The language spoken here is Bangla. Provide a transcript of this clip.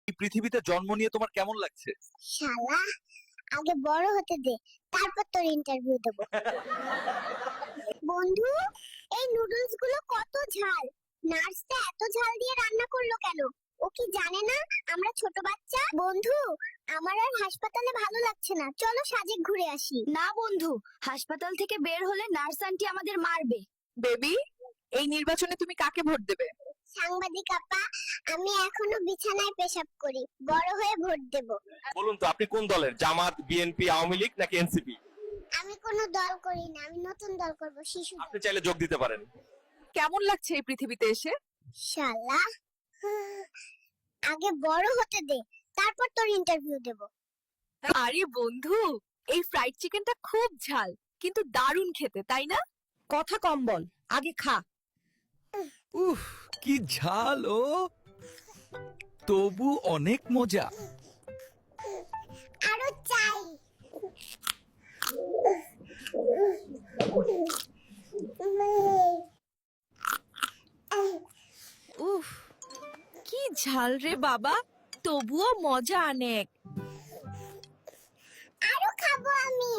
এই পৃথিবীতে জন্ম নিয়ে তোমার কেমন লাগছে? শালা, আগে বড় হতে দে, তারপর তোর ইন্টারভিউ দেব। বন্ধু, এই নুডলস গুলো কত ঝাল! নার্সটা এত ঝাল দিয়ে রান্না করলো কেন? ও কি জানে না আমরা ছোট বাচ্চা? বন্ধু, আমার আর হাসপাতালে ভালো লাগছে না, চলো সাজেক ঘুরে আসি। না বন্ধু, হাসপাতাল থেকে বের হলে নার্স আন্টি আমাদের মারবে। বেবি, এই নির্বাচনে তুমি কাকে ভোট দেবে? সাংবাদিক আপা, আমি এখনো বিছানায় পেশাব করি, বড় হয়ে ভোট দেব। বলুন তো আপনি কোন দলের? জামাত, বিএনপি, আওয়ামী লীগ নাকি এনসিপি? আমি কোনো দল করি না, আমি নতুন দল করব, শিশু দল। আপনি চাইলে যোগ দিতে পারেন। কেমন লাগছে এই পৃথিবীতে এসে? শালা, আগে বড় হতে দে, তারপর তোর ইন্টারভিউ দেব। আরে বন্ধু, এই ফ্রাইড চিকেনটা খুব ঝাল, কিন্তু দারুণ খেতে, তাই না? কথা কম বল, আগে খা। উফ, কি ঝাল! ও তবু অনেক মজা। আরো চাই। উফ, কি ঝাল রে বাবা, তবুও মজা অনেক। আরো খাবো আমি।